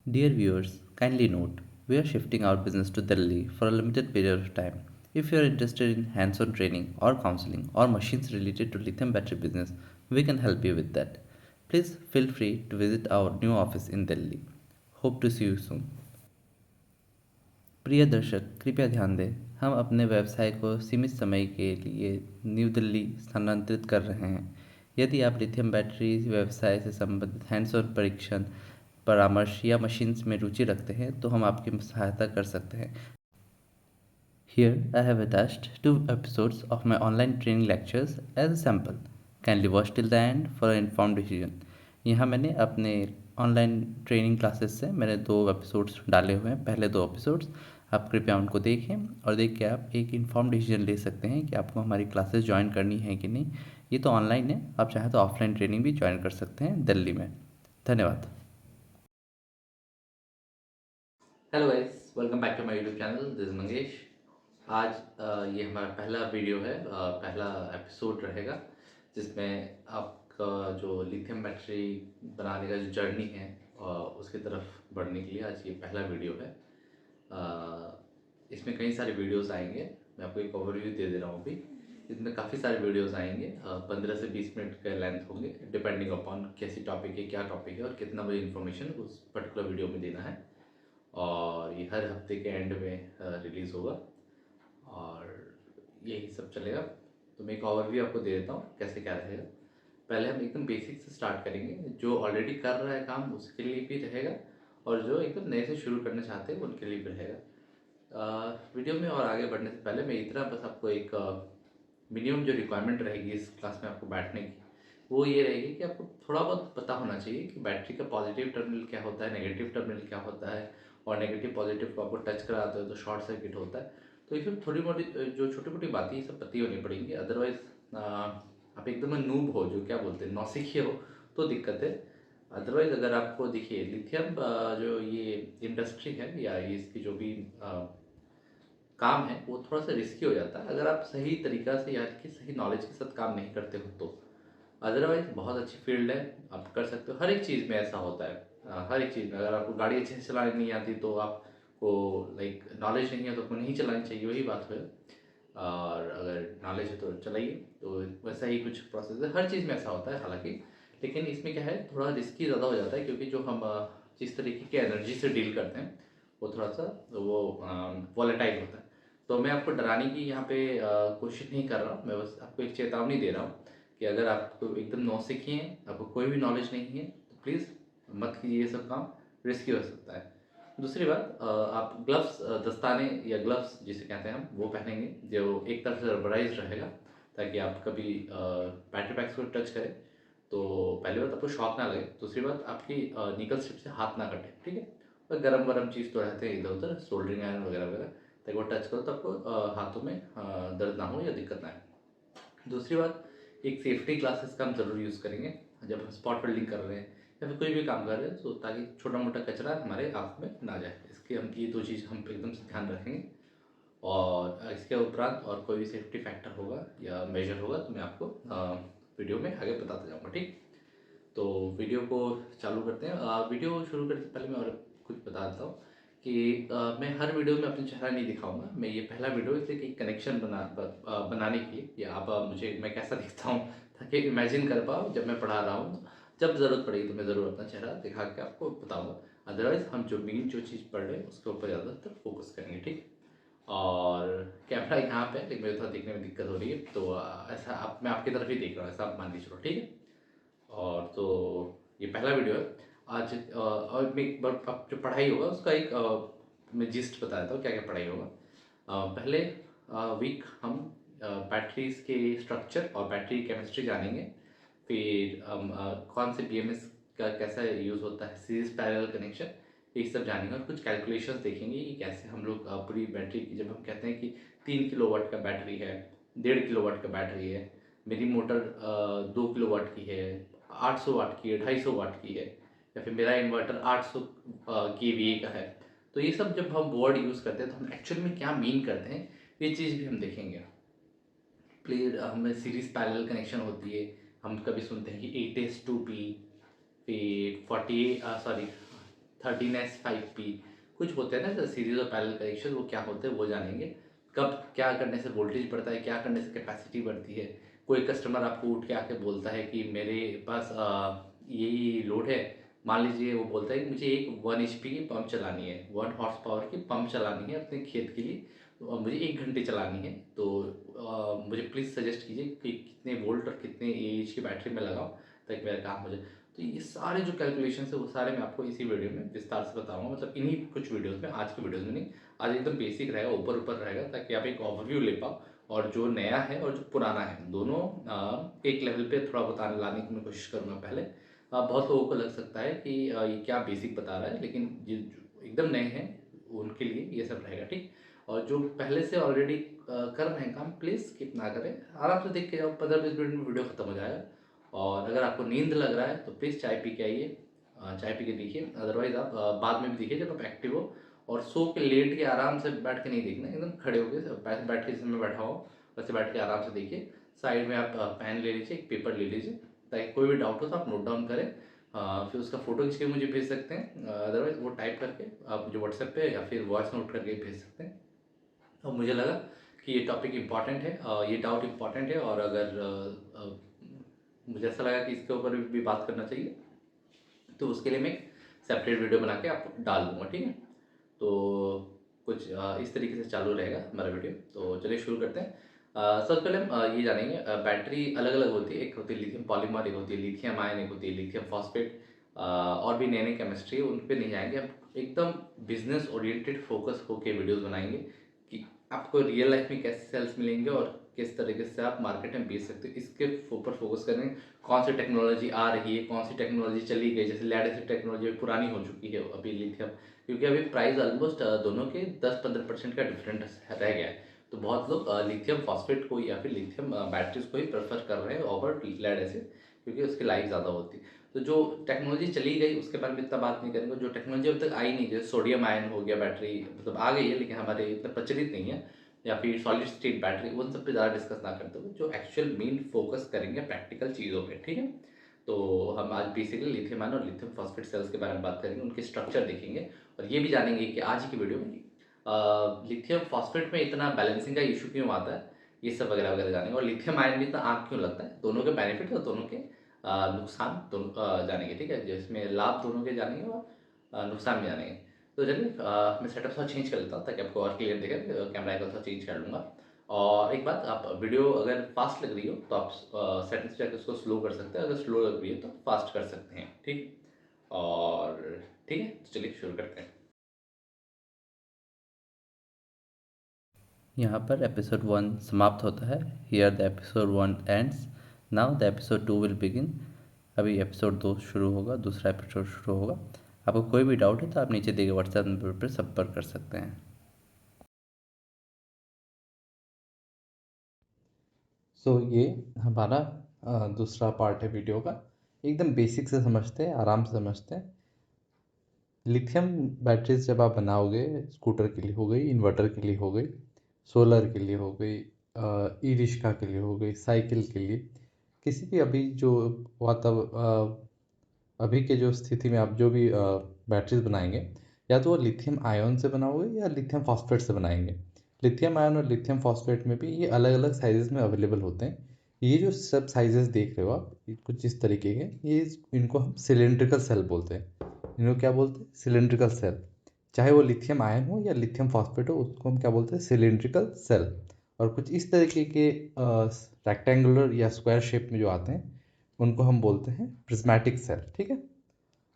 Dear viewers, kindly note, we are shifting our business to Delhi for a limited period of time. If you are interested in hands-on training or counseling or machines related to lithium battery business, we can help you with that. Please feel free to visit our new office in Delhi. Hope to see you soon. प्रिय दर्शक, कृपया ध्यान दें, हम अपने व्यवसाय को सीमित समय के लिए न्यू दिल्ली स्थानांतरित कर रहे हैं। यदि आप लिथियम बैटरी व्यवसाय से संबंधित हैंड्स ऑन परीक्षण, परामर्श या मशीन्स में रुचि रखते हैं तो हम आपकी सहायता कर सकते हैं। Here I have attached 2 episodes of my online training lectures as a sample. Kindly watch till the end for an informed decision. यहाँ मैंने अपने ऑनलाइन ट्रेनिंग क्लासेस से मैंने 2 एपिसोड्स डाले हुए हैं। पहले 2 एपिसोड्स आप कृपया उनको देखें और देख के आप एक इन्फॉर्म डिसीजन ले सकते हैं कि आपको हमारी क्लासेस ज्वाइन करनी है कि नहीं। ये तो ऑनलाइन है, आप चाहें तो ऑफलाइन ट्रेनिंग भी ज्वाइन कर सकते हैं दिल्ली में। धन्यवाद। Hello guys, welcome back to my YouTube channel. This is Mangesh. आज ये हमारा पहला वीडियो है, पहला एपिसोड रहेगा जिसमें आपका जो लिथियम बैटरी बनाने का जो जर्नी है उसकी तरफ बढ़ने के लिए आज ये पहला वीडियो है। इसमें कई सारे वीडियोस आएंगे। मैं आपको एक ओवरव्यू दे दे रहा हूँ अभी। इसमें काफ़ी सारे वीडियोस आएंगे, 15 से 20 मिनट का लेंथ होंगे, डिपेंडिंग अपॉन कैसी टॉपिक है, क्या टॉपिक है और कितना मुझे इन्फॉर्मेशन उस पर्टिकुलर वीडियो में देना है। और ये हर हफ्ते के एंड में रिलीज़ होगा और यही सब चलेगा। तो मैं एक ओवरव्यू आपको दे देता हूँ कैसे क्या रहेगा। पहले हम एकदम बेसिक से स्टार्ट करेंगे। जो ऑलरेडी कर रहा है काम उसके लिए भी रहेगा और जो एकदम नए से शुरू करना चाहते हैं उनके लिए भी रहेगा। वीडियो में और आगे बढ़ने से पहले मैं इतना बस आपको एक मिनिमम जो रिक्वायरमेंट रहेगी इस क्लास में आपको बैठने की, वो ये रहेगी कि आपको थोड़ा बहुत पता होना चाहिए कि बैटरी का पॉजिटिव टर्मिनल क्या होता है, नेगेटिव टर्मिनल क्या होता है, और नेगेटिव पॉजिटिव को आपको टच कराते हो तो शॉर्ट सर्किट होता है। तो ये सब थोड़ी मोटी जो छोटी मोटी बातें ये सब पता होनी पड़ेंगी। अदरवाइज आप एकदम नूब हो, जो क्या बोलते हैं नौसिखिए हो, तो दिक्कत है। अदरवाइज अगर आपको देखिए लिथियम जो ये इंडस्ट्री है या ये इसकी जो भी काम है वो थोड़ा सा रिस्की हो जाता है अगर आप सही तरीका से या कि सही नॉलेज के साथ काम नहीं करते हो तो। अदरवाइज बहुत अच्छी फील्ड है, आप कर सकते हो। हर एक चीज़ में ऐसा होता है। हर एक चीज़ में अगर आपको गाड़ी अच्छे से चलानी नहीं आती तो आपको लाइक नॉलेज नहीं है तो आपको नहीं चलानी चाहिए, वही बात है। और अगर नॉलेज है तो चलाइए। तो वैसा ही कुछ प्रोसेस है, हर चीज़ में ऐसा होता है हालांकि। लेकिन इसमें क्या है, थोड़ा रिस्की ज़्यादा हो जाता है क्योंकि जो हम जिस तरीके की एनर्जी से डील करते हैं वो थोड़ा सा वो वॉलेटाइल होता है। तो मैं आपको डराने की यहाँ पे कोशिश नहीं कर रहा हूँ, मैं बस आपको एक चेतावनी दे रहा हूँ कि अगर आपको एकदम नौसिखिए हैं, आपको कोई भी नॉलेज नहीं है तो प्लीज़ मत कीजिए, ये सब काम रिस्की हो सकता है। दूसरी बात, आप ग्लव्स, दस्ताने या ग्लव्स जिसे कहते हैं हम, वो पहनेंगे जो एक तरफ से रबराइज रहेगा ताकि आप कभी बैटरी पैक्स को टच करें तो पहली बात आपको शॉक ना लगे, दूसरी बात आपकी निकल स्ट्रिप से हाथ ना कटे, ठीक है। और गरम गरम चीज़ तो रहते हैं इधर उधर, सोल्डरिंग आयरन वगैरह वगैरह, ताकि वो टच करो तो आपको हाथों में दर्द ना हो या दिक्कत ना आए। दूसरी बात, एक सेफ्टी ग्लासेस का हम ज़रूर यूज़ करेंगे जब हम स्पॉट वेल्डिंग कर रहे हैं या फिर कोई भी काम कर रहे हैं, तो ताकि छोटा मोटा कचरा हमारे आँख में ना जाए। इसकी हम ये 2 चीज़ हम एकदम से ध्यान रखेंगे। और इसके उपरांत और कोई भी सेफ्टी फैक्टर होगा या मेजर होगा तो मैं आपको वीडियो में आगे बताता जाऊँगा, ठीक। तो वीडियो को चालू करते हैं। वीडियो शुरू करने से पहले मैं और कुछ बता देता हूँ कि मैं हर वीडियो में अपना चेहरा नहीं दिखाऊंगा। मैं ये पहला वीडियो इसलिए कि कनेक्शन बनाने के लिए कि आप मुझे मैं कैसा दिखता हूँ ताकि इमेजिन कर पाओ जब मैं पढ़ा रहा हूँ। जब ज़रूरत पड़ेगी तो मैं ज़रूर अपना चेहरा दिखा के आपको बताऊँगा। अदरवाइज़ हम जो मेन जो चीज़ पढ़ रहे हैं उसके ऊपर ज़्यादातर फोकस करेंगे, ठीक। और कैमरा यहाँ पे है, लेकिन मुझे थोड़ा देखने में दिक्कत हो रही है तो ऐसा आप मैं आपकी तरफ ही देख रहा हूँ, ऐसा आप मान लीजिए, चलो ठीक है। और तो ये पहला वीडियो है आज। और मैं एक बार अब जो पढ़ाई होगा उसका एक मैं जिस्ट बता देता हूँ क्या क्या पढ़ाई होगा। पहले वीक हम बैटरीज के स्ट्रक्चर और बैटरी केमिस्ट्री जानेंगे। फिर हम कौन से बीएमएस का कैसा यूज़ होता है, सीरीज पैरेलल कनेक्शन, ये सब जानेंगे। और कुछ कैलकुलेशंस देखेंगे कि कैसे हम लोग पूरी बैटरी की, जब हम कहते हैं कि 3 किलोवाट का बैटरी है, 1.5 किलोवाट का बैटरी है, मेरी मोटर 2 किलोवाट की है, 800 वाट की है, 250 वाट की है, या फिर मेरा इन्वर्टर 800 केवीए का है। तो ये सब जब हम वर्ड यूज़ करते हैं तो हम एक्चुअल में क्या मीन करते हैं ये चीज़ भी हम देखेंगे। प्लेयर हमें सीरीज पैरेलल कनेक्शन होती है, हम कभी सुनते हैं कि 8s2p, फिर 48 सॉरी 13S5P कुछ होते हैं ना, सीरीज ऑफ पैरेलल कनेक्शन, वो क्या होते हैं वो जानेंगे। कब क्या करने से वोल्टेज बढ़ता है, क्या करने से कैपेसिटी बढ़ती है। कोई कस्टमर आपको उठ के आके बोलता है कि मेरे पास यही लोड है, मान लीजिए वो बोलता है कि मुझे एक 1 HP की पंप चलानी है, 1 हॉर्स पावर की पंप चलानी है अपने खेत के लिए, तो मुझे 1 घंटे चलानी है, तो मुझे प्लीज़ सजेस्ट कीजिए कि कितने वोल्ट और कितने AH की बैटरी में लगाऊं ताकि मेरा काम हो जाए। तो ये सारे जो कैलकुलेशन है वो सारे मैं आपको इसी वीडियो में विस्तार से बताऊंगा, मतलब इन्हीं कुछ वीडियोस में, आज के वीडियोस में नहीं। आज एकदम बेसिक रहेगा, ऊपर ऊपर रहेगा, ताकि आप एक ओवरव्यू ले पाओ, और जो नया है और जो पुराना है दोनों एक लेवल पे थोड़ा बताने लाने की मैं कोशिश करूँगा पहले। बहुत लोगों को लग सकता है कि ये क्या बेसिक बता रहा है, लेकिन ये जो एकदम नए हैं उनके लिए ये सब रहेगा, ठीक। और जो पहले से ऑलरेडी कर रहे हैं काम, प्लीज़ स्किप ना करें, आराम से देख के जाओ, 15-20 मिनट में वीडियो खत्म हो जाएगा। और अगर आपको नींद लग रहा है तो प्लीज़ चाय पी के आइए, चाय पी के देखिए, अदरवाइज़ आप बाद में भी देखिए जब आप एक्टिव हो। और सो के लेट के आराम से बैठ के नहीं देखना, एकदम खड़े होकर बैठ के, जिसमें बैठा हो वैसे बैठ के आराम से देखिए। साइड में आप पेन ले लीजिए, एक पेपर ले लीजिए, ताकि कोई भी डाउट हो तो आप नोट डाउन करें। फिर उसका फ़ोटो खींच के मुझे भेज सकते हैं, अदरवाइज़ वो टाइप करके आप मुझे व्हाट्सएप पे या फिर वॉइस नोट करके भेज सकते हैं। और मुझे लगा कि ये टॉपिक इम्पॉर्टेंट है, ये डाउट इम्पॉर्टेंट है, और अगर मुझे ऐसा लगा कि इसके ऊपर भी बात करना चाहिए, तो उसके लिए मैं एक सेपरेट वीडियो बना के आपको डाल दूँगा, ठीक है। तो कुछ इस तरीके से चालू रहेगा हमारा वीडियो, तो चलिए शुरू करते हैं। सबसे पहले हम ये जानेंगे, बैटरी अलग अलग होती है, एक होती है लिथियम पॉलीमर, एक होती है लिथियम आयन, एक होती है लिथियम फॉस्फेट, और भी नई नई केमिस्ट्री है, उन पे नहीं जाएंगे हम। एकदम बिजनेस ओरिएंटेड फोकस होके वीडियोस बनाएंगे कि आपको रियल लाइफ में कैसे सेल्स मिलेंगे और किस तरीके से आप मार्केट में बेच सकते हो, इसके ऊपर फोकस करेंगे। कौन सी टेक्नोलॉजी आ रही है, कौन सी टेक्नोलॉजी चली गई, जैसे लेड एसिड टेक्नोलॉजी पुरानी हो चुकी है अभी लिथियम, क्योंकि अभी प्राइस ऑलमोस्ट दोनों के 10-15% का डिफरेंस रह गया है। तो बहुत लोग लिथियम फॉस्फेट को या फिर लिथियम बैटरीज को ही प्रेफर कर रहे हैं ओवर लेड एसिड, क्योंकि उसकी लाइफ ज़्यादा होती है। तो जो टेक्नोलॉजी चली गई उसके बारे में इतना बात नहीं करेंगे, जो टेक्नोलॉजी अब तक आई नहीं, जैसे सोडियम आयन हो गया बैटरी, मतलब आ गई है लेकिन हमारे इतना प्रचलित नहीं है, या फिर सॉलिड स्टेट बैटरी, उन सब पे ज़्यादा डिस्कस ना करते हुए जो एक्चुअल मेन फोकस करेंगे प्रैक्टिकल चीज़ों पे, ठीक है। तो हम आज बेसिकली लिथियम आयन और लिथियम फॉस्फेट सेल्स के बारे में बात करेंगे, उनके स्ट्रक्चर देखेंगे, और ये भी जानेंगे कि आज की वीडियो में लिथियम फॉस्फेट में इतना बैलेंसिंग का इशू क्यों आता है, ये सब वगैरह वगैरह जानेंगे। और लिथियम आयन भी इतना आग क्यों लगता है, दोनों के बेनिफिट और दोनों के नुकसान दोनों जानेंगे, ठीक है, जिसमें लाभ दोनों के जानेंगे और नुकसान भी जानेंगे। तो चलिए मैं सेटअप थोड़ा चेंज कर लेता हूँ ताकि आपको और क्लियर दिखे, कैमरा एंगल थोड़ा चेंज कर लूँगा। और एक बात, आप वीडियो अगर फास्ट लग रही हो तो आप सेटिंग्स जाकर उसको स्लो कर सकते हैं, अगर स्लो लग रही है तो फास्ट कर सकते हैं, ठीक। और ठीक है, तो चलिए शुरू करते हैं। यहाँ पर एपिसोड 1 समाप्त होता है, here the episode 1 ends, now the episode 2 will begin. अभी एपिसोड 2 शुरू होगा, दूसरा एपिसोड शुरू होगा। आपको कोई भी डाउट है तो आप नीचे दिए गए व्हाट्सएप नंबर पर संपर्क कर सकते हैं। ये हमारा दूसरा पार्ट है वीडियो का। एकदम बेसिक से समझते हैं, आराम से समझते हैं। लिथियम बैटरीज जब आप बनाओगे, स्कूटर के लिए हो गई, इन्वर्टर के लिए हो गई, सोलर के लिए हो गई, ई रिक्शा के लिए हो गई, साइकिल के लिए, किसी भी अभी जो अभी के जो स्थिति में आप जो भी बैटरीज बनाएंगे, या तो वो लिथियम आयन से बनाओगे या लिथियम फॉस्फेट से बनाएंगे। लिथियम आयन और लिथियम फॉस्फेट में भी ये अलग अलग साइजेस में अवेलेबल होते हैं। ये जो सब साइजेस देख रहे हो आप, ये कुछ इस तरीके के, ये इनको हम सिलेंड्रिकल सेल बोलते हैं। इनको क्या बोलते हैं? Cylindrical cell. चाहे वो लिथियम आयन हो या लिथियम फॉस्फेट हो, उसको हम क्या बोलते हैं? Cylindrical cell. और कुछ इस तरीके के रेक्टेंगुलर या स्क्वायर शेप में जो आते हैं, उनको हम बोलते हैं प्रिज्मेटिक सेल, ठीक है।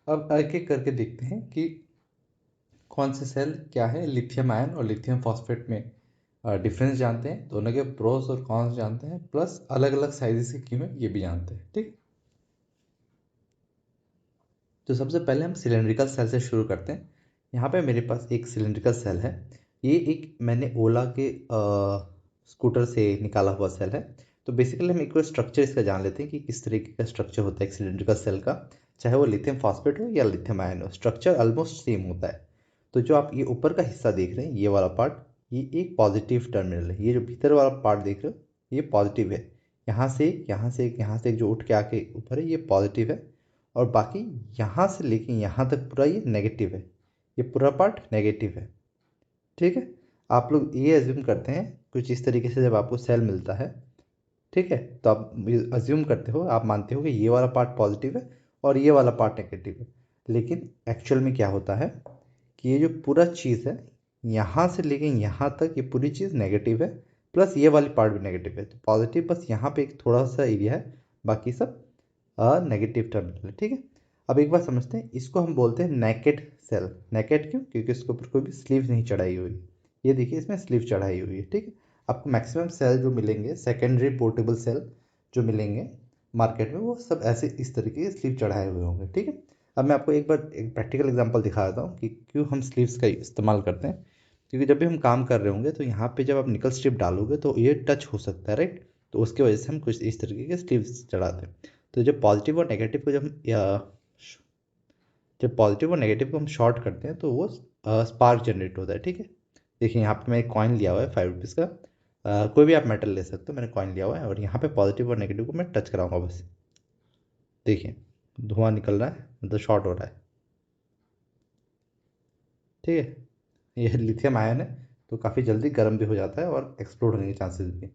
अब एक एक करके देखते हैं कि कौन से सेल क्या है। लिथियम आयन और लिथियम फॉस्फेट में डिफरेंस जानते हैं, दोनों के प्रोस और कॉन्स जानते हैं, प्लस अलग अलग साइजेस की क्यों है ये भी जानते हैं, ठीक। तो सबसे पहले हम सिलेंड्रिकल सेल से शुरू करते हैं। यहाँ पे मेरे पास एक सिलेंड्रिकल सेल है। ये एक मैंने ओला के स्कूटर से निकाला हुआ सेल है। तो बेसिकली हम एक स्ट्रक्चर इसका जान लेते हैं कि किस तरीके का स्ट्रक्चर होता है एक सिलेंड्रिकल सेल का। चाहे वो लिथियम फॉस्फेट हो या लिथियम आयन हो, स्ट्रक्चर ऑलमोस्ट सेम होता है। तो जो आप ये ऊपर का हिस्सा देख रहे हैं, ये वाला पार्ट, ये एक पॉजिटिव टर्मिनल है। ये जो भीतर वाला पार्ट देख रहे हो ये पॉजिटिव है। यहाँ से एक, यहाँ से एक, यहाँ से एक जो उठ के आके ऊपर है, ये पॉजिटिव है। और बाकी यहाँ से लेके यहाँ तक पूरा ये नेगेटिव है, ये पूरा पार्ट नेगेटिव है। ठीक है, आप लोग ये एज्यूम करते हैं कुछ इस तरीके से, जब आपको सेल मिलता है, ठीक है, तो आप अज्यूम करते हो, आप मानते हो कि ये वाला पार्ट पॉजिटिव है और ये वाला पार्ट नेगेटिव है। लेकिन एक्चुअल में क्या होता है कि ये जो पूरा चीज़ है, यहाँ से लेके यहाँ तक ये पूरी चीज़ नेगेटिव है, प्लस ये वाली पार्ट भी नेगेटिव है। तो पॉजिटिव बस यहाँ पे एक थोड़ा सा एरिया है, बाकी सब नेगेटिव टर्मिनल है। ठीक है, अब एक बार समझते हैं, इसको हम बोलते हैं नेकेड सेल। नेकेड क्यों? क्योंकि इसके ऊपर कोई भी स्लीव नहीं चढ़ाई हुई। ये देखिए, इसमें स्लीव चढ़ाई हुई है। ठीक है, आपको मैक्सिमम सेल जो मिलेंगे, सेकेंडरी पोर्टेबल सेल जो मिलेंगे मार्केट में, वो सब ऐसे इस तरीके के स्लीव चढ़ाए हुए होंगे। ठीक है, अब मैं आपको एक बार एक प्रैक्टिकल एग्जांपल दिखा देता हूँ कि क्यों हम स्लीव्स का इस्तेमाल करते हैं। क्योंकि जब भी हम काम कर रहे होंगे तो यहाँ पे जब आप निकल स्ट्रिप डालोगे तो ये टच हो सकता है, राइट। तो उसकी वजह से हम कुछ इस तरीके के स्लीव्स चढ़ाते हैं। तो जब पॉजिटिव और नेगेटिव को जब पॉजिटिव और नेगेटिव को हम शॉर्ट करते हैं तो वो स्पार्क जनरेट होता है। ठीक है, देखिए यहाँ पे मैं एक कॉइन लिया हुआ है 5 रुपीज़ का, कोई भी आप मेटल ले सकते हो, मैंने कॉइन लिया हुआ है और यहाँ पे पॉजिटिव और नेगेटिव को मैं टच कराऊंगा बस। देखिए धुआं निकल रहा है, मतलब शॉर्ट हो रहा है। ठीक है, ये लिथियम आयन है तो काफ़ी जल्दी गर्म भी हो जाता है और एक्सप्लोड होने के चांसेस भी।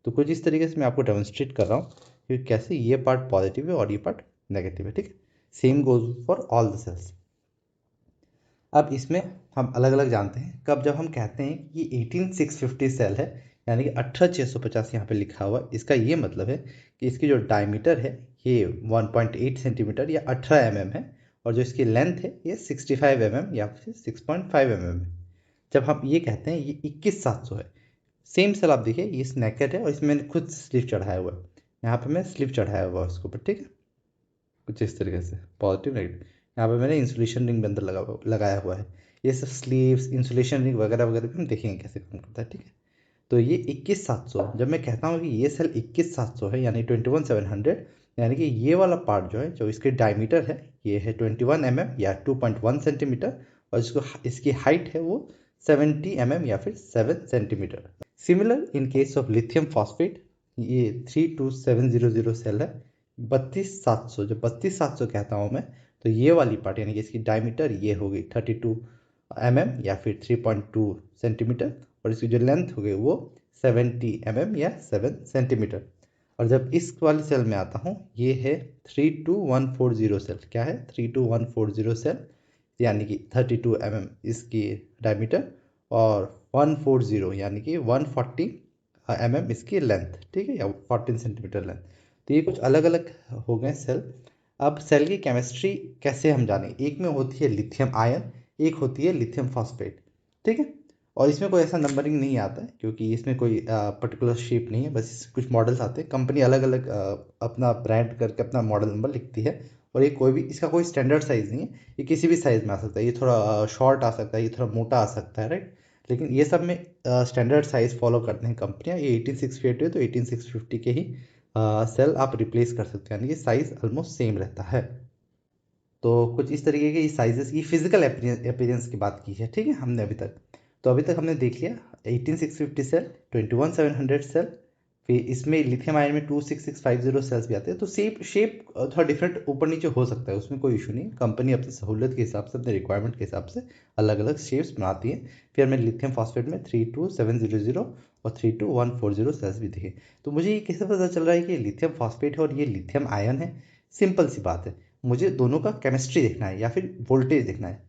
तो कुछ इस तरीके से मैं आपको डेमोन्स्ट्रेट कर रहा हूँ कि कैसे ये पार्ट पॉजिटिव है और ये पार्ट नेगेटिव है। ठीक है, same goes for all the cells. अब इसमें हम अलग अलग जानते हैं कब, जब हम कहते हैं कि ये 18650 सेल है, यानी कि 18650 यहाँ पे लिखा हुआ। इसका ये मतलब है कि इसकी जो डायमीटर है ये 1.8 सेंटीमीटर या 18 mm है, और जो इसकी लेंथ है ये 65 mm या फिर 6.5 mm है। जब हम ये कहते हैं ये 21700 है। सेम सेल आप देखिए, ये स्नैकेट है और इसमें मैंने खुद स्लिप चढ़ाया हुआ है, यहाँ पे मैं स्लिप चढ़ाया हुआ है उसके ऊपर। ठीक है, कुछ इस तरीके से पॉजिटिव नेगेटिव। यहाँ पे मैंने इंसुलेशन रिंग अंदर लगाया हुआ है। ये सब स्लीव्स इंसुलेशन रिंग वगैरह वगैरह भी हम देखेंगे कैसे काम करता है। ठीक है, तो ये 21700, जब मैं कहता हूँ कि ये सेल 21700 है यानी 21700, यानी कि ये वाला पार्ट जो है, जो इसके डायमीटर है ये है 21 mm या 2.1 सेंटीमीटर, और इसको इसकी हाइट है वो 70 mm या फिर 7 centimetre. Similar in case of lithium phosphate, ये 32700 सेल है 32700। जब 32700 कहता हूँ मैं, तो ये वाली पार्ट यानी कि इसकी डायमीटर ये हो गई 32 mm या फिर 3.2 सेंटीमीटर, और इसकी जो लेंथ हो गई वो 70 mm या 7 सेंटीमीटर। और जब इस वाली सेल में आता हूँ, ये है 32140 सेल। क्या है? 32140 सेल, यानी कि 32 mm इसकी डायमीटर और 140 यानी कि 140 mm इसकी लेंथ। ठीक है, या 14 सेंटीमीटर लेंथ। तो ये कुछ अलग अलग हो गए सेल। अब सेल की केमिस्ट्री कैसे हम जानें? एक में होती है लिथियम आयन, एक होती है लिथियम फॉस्फेट। ठीक है, और इसमें कोई ऐसा नंबरिंग नहीं आता है क्योंकि इसमें कोई पर्टिकुलर शेप नहीं है, बस कुछ मॉडल्स आते हैं। कंपनी अलग अलग अपना ब्रांड करके अपना मॉडल नंबर लिखती है, और ये कोई भी इसका कोई स्टैंडर्ड साइज़ नहीं है, ये किसी भी साइज़ में आ सकता है। ये थोड़ा शॉर्ट आ सकता है, ये थोड़ा मोटा आ सकता है, राइट। लेकिन ये सब में स्टैंडर्ड साइज़ फॉलो करते हैं कंपनियाँ। ये 18650 है तो 18650 के ही सेल आप रिप्लेस कर सकते हैं, यानी कि साइज़ ऑलमोस्ट सेम रहता है। तो कुछ इस तरीके के साइजेस की फिजिकल अपीयरेंस की बात की है। ठीक है, हमने अभी तक, तो अभी तक हमने देख लिया 18650 सेल, 21700 सेल, फिर इसमें लिथियम आयन में 26650 सेल्स भी आते हैं। तो शेप थोड़ा डिफरेंट ऊपर नीचे हो सकता है, उसमें कोई इशू नहीं। कंपनी अपनी सहूलियत के हिसाब से, अपने रिक्वायरमेंट के हिसाब से अलग अलग शेप्स बनाती है। फिर हमें लिथियम फॉस्फेट में 32700 और 32140 सेल्स भी दिखे। तो मुझे ये कैसे पता चल रहा है कि लिथियम फॉस्फेट है और ये लिथियम आयन है? सिंपल सी बात है, मुझे दोनों का केमिस्ट्री देखना है या फिर वोल्टेज देखना है।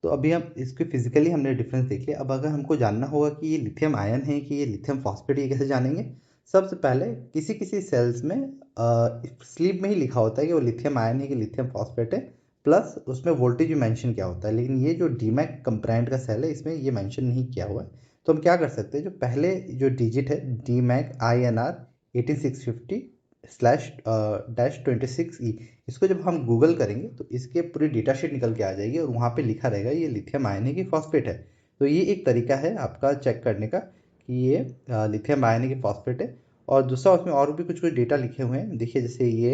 तो अभी हम इसको फिजिकली हमने डिफरेंस देख लिया। अब अगर हमको जानना होगा कि ये लिथियम आयन है कि ये लिथियम फॉस्फेट, ये कैसे जानेंगे? सबसे पहले किसी किसी सेल्स में स्लीप में ही लिखा होता है कि वो लिथियम आयन है कि लिथियम फॉस्फेट है, प्लस उसमें वोल्टेज भी मेंशन किया होता है। लेकिन ये जो डीमैक ब्रांड का सेल है, इसमें ये मेंशन नहीं किया हुआ है। तो हम क्या कर सकते हैं, जो पहले जो डिजिट है डीमैक INR 18650 स्लैश डैश 26E, इसको जब हम गूगल करेंगे तो इसके पूरी डेटा शीट निकल के आ जाएगी और वहाँ पे लिखा रहेगा ये लिथियम आयन है कि फॉस्फेट है। तो ये एक तरीका है आपका चेक करने का कि ये लिथियम आयन है कि फॉस्फेट है। और दूसरा, उसमें और भी कुछ कुछ डेटा लिखे हुए हैं, देखिए जैसे ये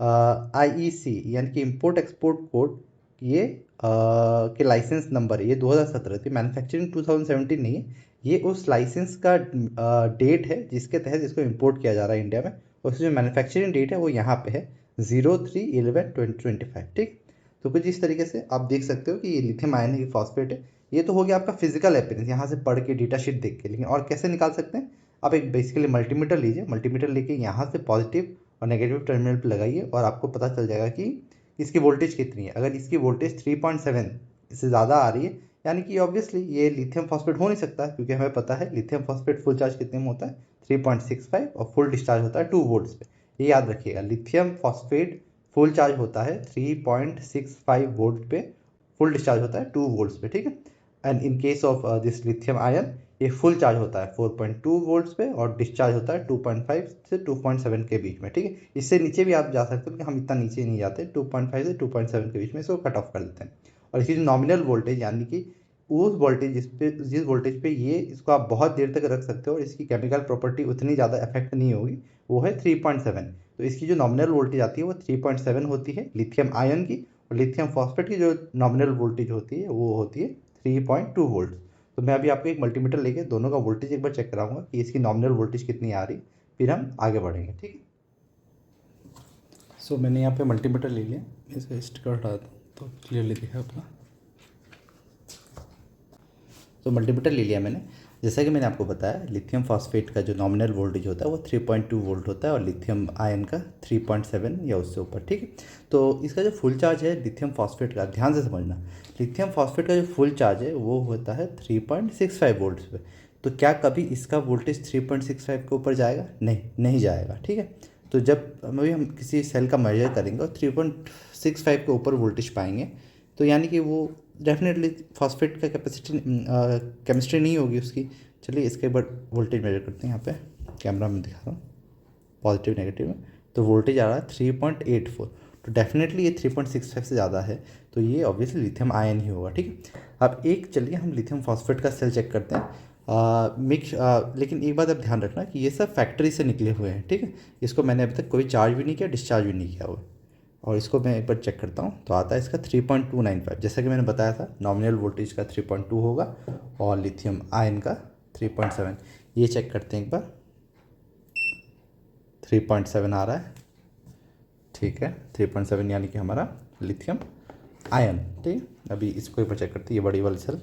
IEC यानी कि इम्पोर्ट एक्सपोर्ट कोड, ये के लाइसेंस नंबर है, ये 2017 थी, मैन्युफैक्चरिंग 2017 नहीं है। ये उस लाइसेंस का डेट है जिसके तहत इसको इम्पोर्ट किया जा रहा है इंडिया में, और उसकी जो मैन्युफैक्चरिंग डेट है वो यहाँ पे है। 0, 3, 11, 20, 25। ठीक, तो कुछ इस तरीके से आप देख सकते हो कि ये लिथियम आयन है, फॉस्फेट है। ये तो हो गया आपका फिजिकल अपीयरेंस, यहाँ से पढ़ के डेटा शीट देख के। लेकिन और कैसे निकाल सकते हैं, आप एक बेसिकली मल्टीमीटर लीजिए, मल्टीमीटर लेके यहाँ से पॉजिटिव और नेगेटिव टर्मिनल पर लगाइए और आपको पता चल जाएगा कि इसकी वोल्टेज कितनी है। अगर इसकी वोल्टेज 3.7 इससे ज़्यादा आ रही है, यानी कि ऑब्वियसली ये लिथियम फॉस्फेट हो नहीं सकता, क्योंकि हमें पता है लिथियम फॉस्फेट फुल चार्ज कितने में होता है, 3.65, और फुल डिस्चार्ज होता है 2 वोल्ट्स पे। ये याद रखिएगा, लिथियम फॉस्फेट फुल चार्ज होता है 3.65 वोल्ट पे, फुल डिस्चार्ज होता है 2 वोल्ट्स पे। ठीक है, and in case of this lithium ion, ये फुल चार्ज होता है 4.2 वोल्ट्स पे और डिस्चार्ज होता है 2.5 से 2.7 के बीच में। ठीक है, इससे नीचे भी आप जा सकते हो, कि हम इतना नीचे नहीं जाते, 2.5 से 2.7 के बीच में इसको कट ऑफ कर लेते हैं। और इसकी जो नॉमिनल वोल्टेज, यानी कि उस वोल्टेज जिस वोल्टेज पे ये इसको आप बहुत देर तक रख सकते हो और इसकी केमिकल प्रॉपर्टी उतनी ज़्यादा इफेक्ट नहीं होगी, वो है 3.7। तो इसकी जो नॉमिनल वोल्टेज आती है वो 3.7 होती है लिथियम आयन की, और लिथियम फॉस्फेट की जो नॉमिनल वोल्टेज होती है वो होती है 3.2 वोल्ट। तो मैं अभी आपको एक मल्टीमीटर लेके दोनों का वोल्टेज एक बार चेक कराऊंगा कि इसकी नॉमिनल वोल्टेज कितनी आ रही, फिर हम आगे बढ़ेंगे। ठीक है, सो मैंने यहाँ पे मल्टीमीटर ले लिया, इसका स्टिकर हटा दूँ तो क्लियरली दिखा अपना। तो मल्टीमीटर ले लिया मैंने। जैसा कि मैंने आपको बताया, लिथियम फॉस्फेट का जो नॉमिनल वोल्टेज होता है वो 3.2 वोल्ट होता है और लिथियम आयन का 3.7 या उससे ऊपर। ठीक है, तो इसका जो फुल चार्ज है लिथियम फॉस्फेट का, ध्यान से समझना, लिथियम फॉस्फेट का जो फुल चार्ज है वो होता है 3.65 वोल्ट्स पे। तो क्या कभी इसका वोल्टेज 3.65 के ऊपर जाएगा? नहीं, नहीं जाएगा। ठीक है, तो जब अभी हम किसी सेल का मेजर करेंगे और 3.65 के ऊपर वोल्टेज पाएंगे, तो यानी कि वो डेफिनेटली फॉस्फेट का केमिस्ट्री नहीं होगी उसकी। चलिए इसके बाद वोल्टेज मेजर करते हैं, यहाँ पे कैमरा में दिखा रहा हूँ, पॉजिटिव नेगेटिव में। तो वोल्टेज आ रहा है 3.84, तो डेफिनेटली ये 3.65 से ज़्यादा है, तो ये ऑब्वियसली लिथियम आयन ही होगा। ठीक है, अब एक चलिए हम लिथियम फॉस्फेट का सेल चेक करते हैं। लेकिन एक बात आप ध्यान रखना कि ये सब फैक्ट्री से निकले हुए हैं। ठीक है, इसको मैंने अभी तक कोई चार्ज भी नहीं किया, डिस्चार्ज भी नहीं किया हुआ। और इसको मैं एक बार चेक करता हूँ, तो आता है इसका 3.295, जैसा कि मैंने बताया था नॉमिनल वोल्टेज का 3.2 होगा और लिथियम आयन का 3.7। ये चेक करते हैं एक बार, 3.7 आ रहा है। ठीक है, 3.7 यानी कि हमारा लिथियम आयन। ठीक है, अभी इसको एक बार चेक करते हैं, ये बड़ी वाली सेल,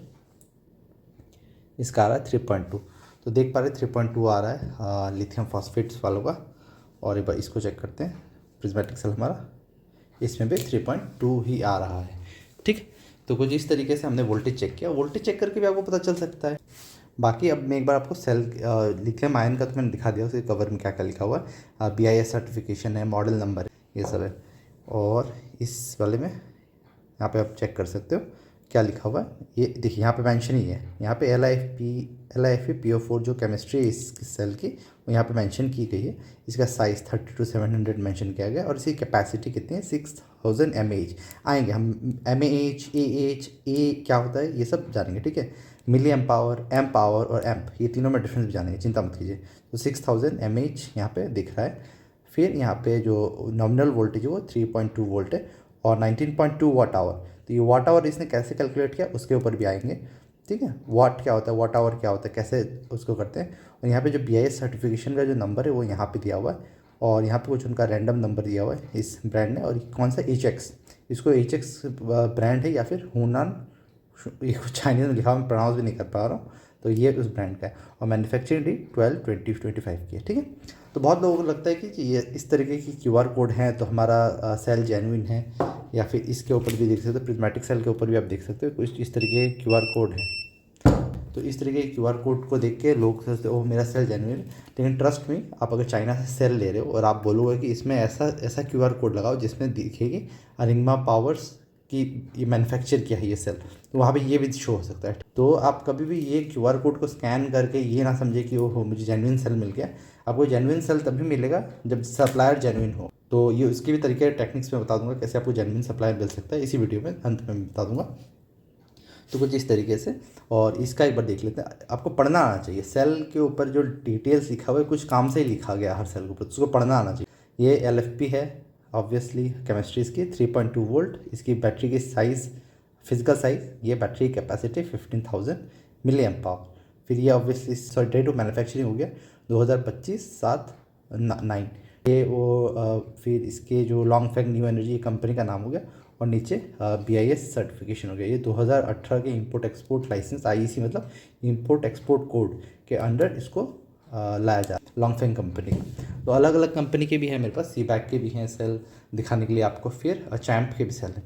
इसका आ रहा है 3.2। तो देख पा रहे 3.2 आ रहा है लिथियम फॉस्फेट्स वालों का। और एक बार इसको चेक करते हैं, प्रिज्मेटिक सेल हमारा, इसमें भी 3.2 ही आ रहा है। ठीक, तो कुछ इस तरीके से हमने वोल्टेज चेक किया। वोल्टेज चेक करके भी आपको पता चल सकता है। बाकी अब मैं एक बार आपको सेल लिथियम आयन का तो मैंने दिखा दिया, उसके कवर में क्या क्या लिखा हुआ है, BIS सर्टिफिकेशन है, मॉडल नंबर है, ये सब है। और इस वाले में यहाँ पे आप चेक कर सकते हो क्या लिखा हुआ है। ये देखिए यहाँ पे मेंशन ही है, यहाँ पे LiFePO4 जो केमिस्ट्री है इस सेल की, वो यहाँ पे मेंशन की गई है। इसका साइज़ 30 to 700 मेंशन किया गया और इसकी कैपेसिटी कितनी है, 6000 mAh। आएंगे हम mAh, AH, A क्या होता है ये सब जानेंगे। ठीक है, मिली एम पावर, एम पावर और एम्प, ये तीनों में डिफरेंस भी जानेंगे, चिंता मत कीजिए। तो 6000 mAh यहाँ पे दिख रहा है। फिर यहाँ पे जो नॉमिनल वोल्टेज है वो 3.2 वोल्ट है और 19.2 वाट आवर। तो ये वाट आवर इसने कैसे कैलकुलेट किया उसके ऊपर भी आएंगे। ठीक है, वाट क्या होता है, वाट आवर क्या होता है, कैसे उसको करते हैं। और यहाँ पे जो BIS सर्टिफिकेशन का जो नंबर है वो यहाँ पे दिया हुआ है और यहाँ पे कुछ उनका रैंडम नंबर दिया हुआ है इस ब्रांड ने। और ये कौन सा HX, इसको HX ब्रांड है या फिर हुनान, ये कुछ चाइनीज़ में लिखा हुआ, मैं प्रोनाउंस भी नहीं कर पा रहा हूँ। तो ये उस ब्रांड का है और मैन्युफैक्चरिंग डेट 12/20/25 की है। ठीक है, तो बहुत लोगों को लगता है कि ये इस तरीके की QR कोड हैं तो हमारा सेल जेन्युइन है, या फिर इसके ऊपर भी देख सकते हो, प्रिज्मेटिक सेल के ऊपर भी आप देख सकते हो कुछ इस तरीके के QR कोड है। तो इस तरीके के QR कोड को देख के लोग सोचते हो मेरा सेल जेन्युइन है। लेकिन ट्रस्ट में, आप अगर चाइना से सेल ले रहे हो और आप बोलोगे कि इसमें ऐसा QR कोड लगाओ जिसमें दिखेगी अरिंगमा पावर्स कि ये मैन्युफैक्चर किया है ये सेल, तो वहाँ पे ये भी शो हो सकता है। तो आप कभी भी ये QR कोड को स्कैन करके ये ना समझे कि ओहो मुझे जेन्युइन सेल मिल गया। आपको जेन्युइन सेल तभी मिलेगा जब सप्लायर जेन्युइन हो। तो ये उसके भी तरीके टेक्निक्स में बता दूंगा कैसे आपको जेन्युइन सप्लायर मिल सकता है, इसी वीडियो में अंत में बता दूंगा। तो कुछ इस तरीके से, और इसका एक बार देख लेते हैं। आपको पढ़ना आना चाहिए, सेल के ऊपर जो डिटेल्स लिखा हुआ है कुछ काम से ही लिखा गया हर सेल के ऊपर, उसको पढ़ना आना चाहिए। ये LFP है ऑब्वियसली केमिस्ट्री इसकी, 3.2 वोल्ट। इसकी बैटरी की साइज़, फिजिकल साइज, ये बैटरी कैपेसिटी 15,000 मिली एम पावर। फिर ये ऑब्वियसली डेट ऑफ मैन्युफैक्चरिंग हो गया 2025/7/9। ये फिर इसके जो लॉन्गफेंग न्यू एनर्जी कंपनी का नाम हो गया, और नीचे BIS सर्टिफिकेशन हो गया। ये 2018 के इंपोर्ट एक्सपोर्ट लाइसेंस IEC मतलब इंपोर्ट एक्सपोर्ट कोड के अंडर इसको लाया जा लॉन्गफेंग कंपनी। तो अलग अलग कंपनी के भी हैं मेरे पास, सीबैक के भी हैं सेल दिखाने के लिए आपको, फिर चैम्प के भी सेल हैं।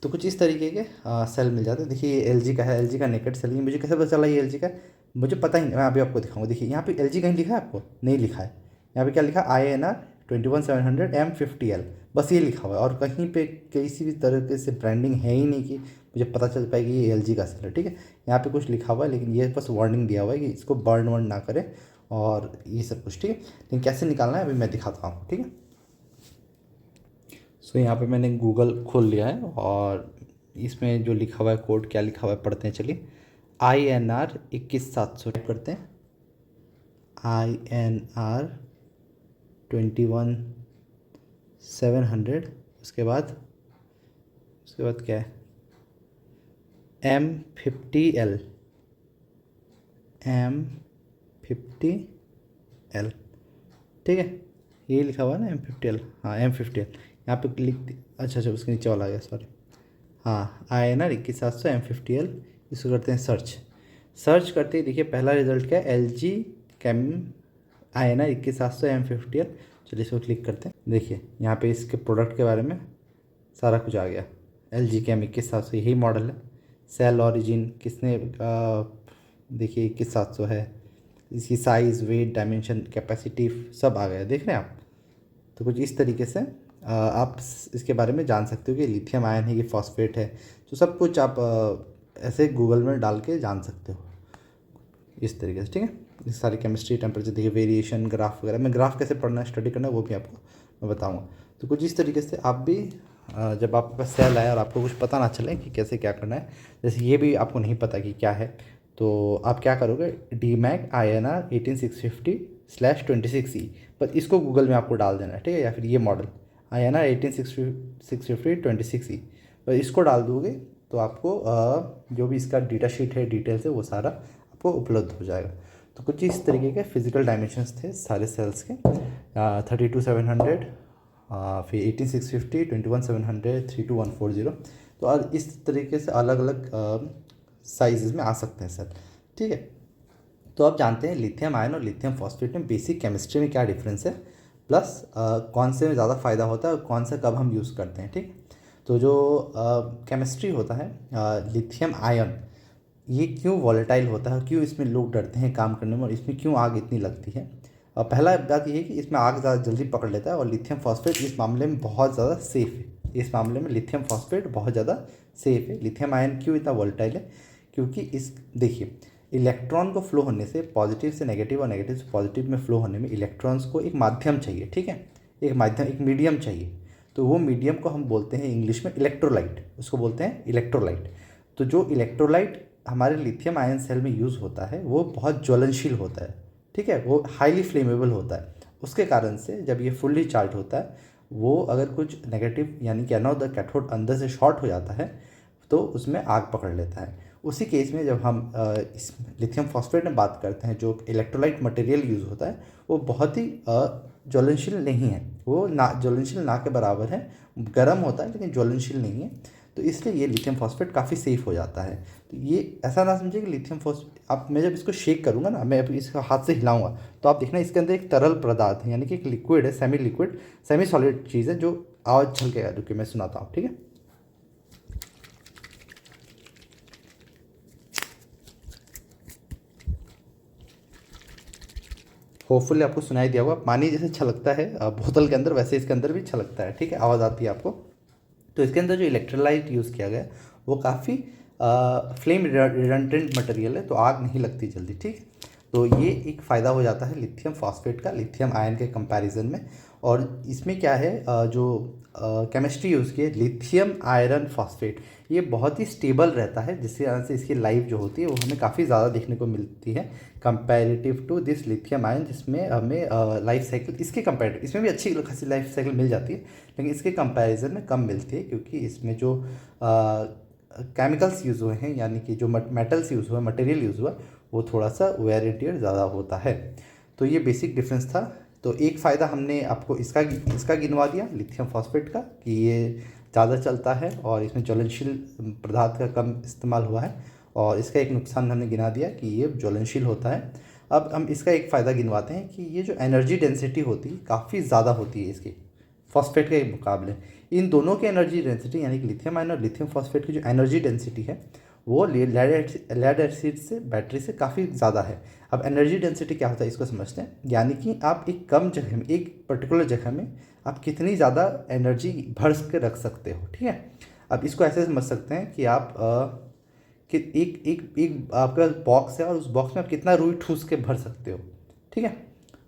तो कुछ इस तरीके के सेल मिल जाते हैं। देखिए ये LG का है, LG का नेकेड सेल। ये मुझे कैसे पता चला ये LG का है? मुझे पता ही नहीं, मैं अभी आपको दिखाऊंगा। देखिए यहाँ पे LG कहीं लिखा है आपको? नहीं लिखा है। यहाँ पे क्या लिखा है? INR 21700 M50L, बस ये लिखा हुआ है, और कहीं पे किसी भी तरीके से ब्रांडिंग है ही नहीं कि मुझे पता चल पाएगी ये LG का सेल है। ठीक है, यहाँ पे कुछ लिखा हुआ है, लेकिन ये बस वार्निंग दिया हुआ है कि इसको बर्न वर्न ना करें और ये सब कुछ। ठीक है, लेकिन कैसे निकालना है अभी मैं दिखाता हूँ। ठीक है, सो यहाँ पे मैंने गूगल खोल लिया है, और इसमें जो लिखा हुआ है कोड, क्या लिखा हुआ है पढ़ते हैं चलिए। INR 21700 टाइप करते हैं, INR 21700। उसके बाद क्या है? M50L, M50L। ठीक है, ये लिखा हुआ है ना M50L, हाँ M50L। यहाँ पे अच्छा उसके नीचे वाला आ गया, सॉरी। हाँ, INR 21700 M50L। इसको करते हैं सर्च करते ही देखिए पहला रिजल्ट क्या है? LG Chem INR 21700 M50L। चलिए इसको क्लिक करते हैं। देखिए यहाँ पे इसके प्रोडक्ट के बारे में सारा कुछ आ गया। LG कैम 21700 यही मॉडल है। सेल ऑरिजिन किसने देखिए 21700 है। इसकी साइज़, वेट, डायमेंशन, कैपेसिटी सब आ गया, देख रहे हैं आप। तो कुछ इस तरीके से आप इसके बारे में जान सकते हो कि लिथियम आयन है, ये फॉस्फेट है। तो सब कुछ आप ऐसे गूगल में डाल के जान सकते हो इस तरीके से। ठीक है, इस सारी केमिस्ट्री, टेम्परेचर, देखिए वेरिएशन, ग्राफ वगैरह। मैं ग्राफ कैसे पढ़ना है, स्टडी करना है, वो भी आपको मैं बताऊँगा। तो कुछ इस तरीके से आप भी जब आपके पास सेल आए और आपको कुछ पता ना चले कि कैसे क्या करना है, जैसे ये भी आपको नहीं पता कि क्या है, तो आप क्या करोगे? DMAG INR 18650/26E, पर इसको गूगल में आपको डाल देना है। ठीक है, या फिर ये मॉडल INR 18650/26E, पर इसको डाल दोगे तो आपको जो भी इसका डेटा शीट है, डिटेल्स है, वो सारा आपको उपलब्ध हो जाएगा। तो कुछ इस तरीके के फिजिकल डायमेंशंस थे सारे सेल्स के, 32700, फिर 18650, 21700, 32140। तो और इस तरीके से अलग अलग साइजेस में आ सकते हैं सर। ठीक है, तो आप जानते हैं लिथियम आयन और लिथियम फॉस्फेट में बेसिक केमिस्ट्री में क्या डिफरेंस है, प्लस कौन से में ज़्यादा फ़ायदा होता है और कौन सा कब हम यूज़ करते हैं। ठीक, तो जो केमिस्ट्री होता है लिथियम आयन, ये क्यों वॉलेटाइल होता है, क्यों इसमें लोग डरते हैं काम करने में, और इसमें क्यों आग इतनी लगती है। पहला बात ये है कि इसमें आग ज़्यादा जल्दी पकड़ लेता है, और लिथियम फॉस्फेट इस मामले में बहुत ज़्यादा सेफ़ है। इस मामले में लिथियम फॉस्फेट बहुत ज़्यादा सेफ़ है। लिथियम आयन क्यों इतना वॉलेटाइल है? क्योंकि इस देखिए इलेक्ट्रॉन को फ्लो होने से, पॉजिटिव से नेगेटिव और नेगेटिव से पॉजिटिव में फ्लो होने में इलेक्ट्रॉन्स को एक माध्यम चाहिए। ठीक है, एक माध्यम, एक मीडियम चाहिए। तो वो मीडियम को हम बोलते हैं इंग्लिश में इलेक्ट्रोलाइट, उसको बोलते हैं इलेक्ट्रोलाइट। तो जो इलेक्ट्रोलाइट हमारे लिथियम आयन सेल में यूज़ होता है वो बहुत ज्वलनशील होता है। ठीक है, वो हाईली फ्लेमेबल होता है। उसके कारण से जब ये फुल्ली चार्ज होता है, वो अगर कुछ नेगेटिव यानी कि एनोड और कैथोड अंदर से शॉर्ट हो जाता है तो उसमें आग पकड़ लेता है। उसी केस में जब हम इस लिथियम फॉस्फेट में बात करते हैं, जो इलेक्ट्रोलाइट मटेरियल यूज़ होता है वो बहुत ही ज्वलनशील नहीं है। वो ना ज्वलनशील ना के बराबर है, गर्म होता है लेकिन ज्वलनशील नहीं है। तो इसलिए ये लिथियम फॉस्फेट काफ़ी सेफ हो जाता है। तो ये ऐसा ना समझिए कि लिथियम फॉस्फेट, अब मैं जब इसको शेक करूँगा ना, मैं अभी इसका हाथ से हिलाऊंगा तो आप देखना इसके अंदर एक तरल पदार्थ है, यानी कि एक लिक्विड है, सेमी लिक्विड, सेमी सॉलिड चीज़ है, जो आवाज़ छलकेगा। रुकिए मैं सुनाता हूँ। ठीक है, होपफुली आपको सुनाई दिया होगा। पानी जैसे छलकता है बोतल के अंदर, वैसे इसके अंदर भी छलकता है। ठीक है, आवाज़ आती है आपको। तो इसके अंदर जो इलेक्ट्रोलाइट यूज़ किया गया वो काफ़ी फ्लेम रिडंडेंट मटेरियल है, तो आग नहीं लगती जल्दी। ठीक है, तो ये एक फ़ायदा हो जाता है लिथियम फॉस्फेट का लिथियम आयन के कंपैरिजन में। और इसमें क्या है, जो केमिस्ट्री यूज़ की है लिथियम आयरन फॉस्फेट, ये बहुत ही स्टेबल रहता है, जिसकी वजह से इसकी लाइफ जो होती है वो हमें काफ़ी ज़्यादा देखने को मिलती है comparative to this lithium ion, जिसमें हमें लाइफ साइकिल इसके कंपैरेटिव, इसमें भी अच्छी खासी लाइफ साइकिल मिल जाती है लेकिन इसके कंपैरिजन में कम मिलती है, क्योंकि इसमें जो केमिकल्स यूज़ हुए हैं, यानी कि जो मेटल्स यूज़ हुए, मटेरियल यूज़ हुआ, वो थोड़ा सा वेयर एंड टियर ज़्यादा होता है। तो ये बेसिक डिफरेंस था तो एक फ़ायदा हमने आपको इसका गिनवा दिया लिथियम फॉस्फेट का, कि ये ज़्यादा चलता है और इसमें ज्वलनशील पदार्थ का कम इस्तेमाल हुआ है। और इसका एक नुकसान हमने गिना दिया कि ये ज्वलनशील होता है। अब हम इसका एक फ़ायदा गिनवाते हैं कि ये जो एनर्जी डेंसिटी होती है काफ़ी ज़्यादा होती है इसकी फॉस्फेट के मुकाबले। इन दोनों की एनर्जी डेंसिटी यानी कि लिथियम आयन और लिथियम फॉस्फेट की जो एनर्जी डेंसिटी है वो लेड एसिड से बैटरी से काफ़ी ज़्यादा है। अब एनर्जी डेंसिटी क्या होता है इसको समझते हैं, यानी कि आप एक कम जगह में, एक पर्टिकुलर जगह में आप कितनी ज़्यादा एनर्जी भर के रख सकते हो। ठीक है, अब इसको ऐसे समझ सकते हैं कि आप कि एक आपका बॉक्स है और उस बॉक्स में आप कितना रुई ठूस के भर सकते हो। ठीक है,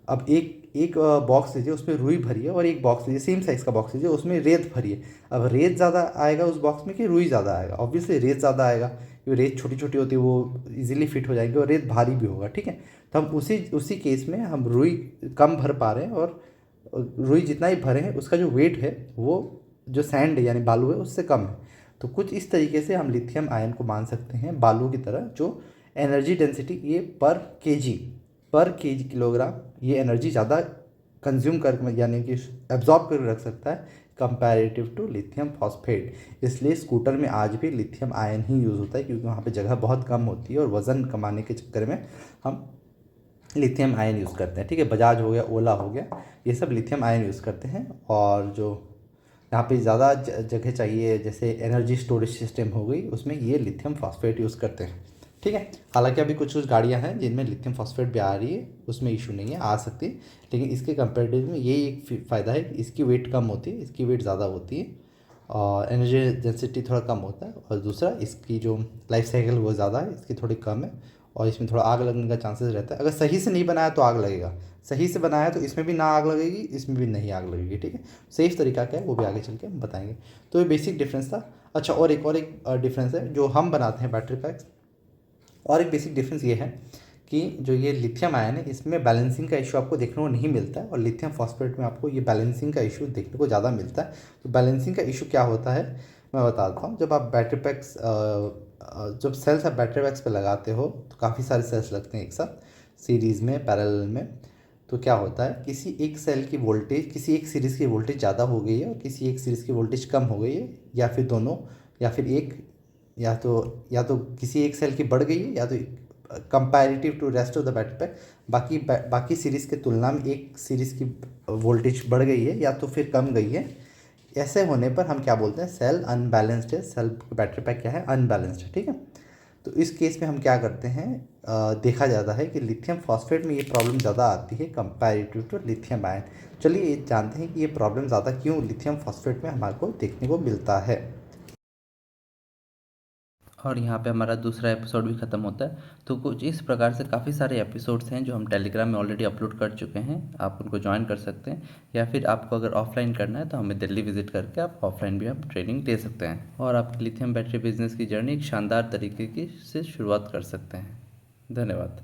अब एक बॉक्स लीजिए, उसमें रुई भरिए, और एक बॉक्स लीजिए, सेम साइज़ का बॉक्स लीजिए, उसमें रेत भरिए। अब रेत ज़्यादा आएगा उस बॉक्स में कि रुई ज़्यादा आएगा? ऑब्वियसली रेत ज़्यादा आएगा, क्योंकि रेत छोटी छोटी होती है, वो इजीली फिट हो जाएगी, और रेत भारी भी होगा। ठीक है, तो हम उसी केस में हम रुई कम भर पा रहे हैं, और रुई जितना ही भरे हैं उसका जो वेट है वो जो सैंड है यानी बालू है उससे कम है। तो कुछ इस तरीके से हम लिथियम आयन को मान सकते हैं बालू की तरह, जो एनर्जी डेंसिटी ये पर केजी किलोग्राम ये एनर्जी ज़्यादा कंज्यूम कर यानी कि एब्जॉर्ब कर रख सकता है कंपैरेटिव टू लिथियम फॉस्फेट। इसलिए स्कूटर में आज भी लिथियम आयन ही यूज़ होता है, क्योंकि वहाँ पे जगह बहुत कम होती है और वज़न कमाने के चक्कर में हम लिथियम आयन यूज़ करते हैं। ठीक है, बजाज हो गया, ओला हो गया, ये सब लिथियम आयन यूज़ करते हैं। और जो यहाँ पे ज़्यादा जगह चाहिए, जैसे एनर्जी स्टोरेज सिस्टम हो गई, उसमें ये लिथियम फॉस्फेट यूज़ करते हैं। ठीक है, हालांकि अभी कुछ गाड़ियाँ हैं जिनमें लिथियम फॉस्फेट भी आ रही है, उसमें इशू नहीं है, आ सकती है, लेकिन इसके कंपेरेटिव में ये एक फ़ायदा है कि इसकी वेट कम होती है, इसकी वेट ज़्यादा होती है और एनर्जी डेंसिटी थोड़ा कम होता है। और दूसरा, इसकी जो लाइफ साइकिल वो ज़्यादा है, इसकी थोड़ी कम है, और इसमें थोड़ा आग लगने का चांसेस रहता है। अगर सही से नहीं बनाया तो आग लगेगा, सही से बनाया तो इसमें भी ना आग लगेगी, इसमें भी नहीं आग लगेगी। ठीक है, सेफ तरीका क्या है वो भी आगे चल के हम बताएंगे। तो ये बेसिक डिफरेंस था। अच्छा, और एक डिफरेंस है जो हम बनाते हैं बैटरी पैक्स, और एक बेसिक डिफरेंस ये है कि जो ये लिथियम आयन है इसमें बैलेंसिंग का इशू आपको देखने को नहीं मिलता है, और लिथियम फॉस्फेट में आपको ये बैलेंसिंग का इशू देखने को ज़्यादा मिलता है। तो बैलेंसिंग का इशू क्या होता है मैं बता देता हूँ। जब आप बैटरी पैक्स जब सेल्स आप बैटरी पैक्स पे लगाते हो तो काफ़ी सारे सेल्स लगते हैं एक साथ, सीरीज़ में, पैरेलल में। तो क्या होता है, किसी एक सेल की वोल्टेज, किसी एक सीरीज़ की वोल्टेज ज़्यादा हो गई है और किसी एक सीरीज़ की वोल्टेज कम हो गई है, या फिर दोनों, या फिर या तो किसी एक सेल की बढ़ गई है, या तो comparative to rest of the battery pack बाकी सीरीज़ के तुलना में एक सीरीज़ की वोल्टेज बढ़ गई है या तो फिर कम गई है। ऐसे होने पर हम क्या बोलते हैं, सेल अनबैलेंस्ड है, सेल बैटरी पैक क्या है, अनबैलेंस्ड है। ठीक है, तो इस केस में हम क्या करते हैं, देखा जाता है कि लिथियम फॉस्फेट में ये प्रॉब्लम ज़्यादा आती है कंपैरेटिव टू लिथियम आयन। चलिए ये जानते हैं कि ये प्रॉब्लम ज़्यादा क्यों लिथियम फॉस्फेट में हमारे को देखने को मिलता है। और यहाँ पे हमारा दूसरा एपिसोड भी ख़त्म होता है। तो कुछ इस प्रकार से काफ़ी सारे एपिसोड्स हैं जो हम टेलीग्राम में ऑलरेडी अपलोड कर चुके हैं, आप उनको ज्वाइन कर सकते हैं, या फिर आपको अगर ऑफलाइन करना है तो हमें दिल्ली विजिट करके आप ऑफलाइन भी आप ट्रेनिंग ले सकते हैं, और आप लिथियम बैटरी बिजनेस की जर्नी एक शानदार तरीके की से शुरुआत कर सकते हैं। धन्यवाद।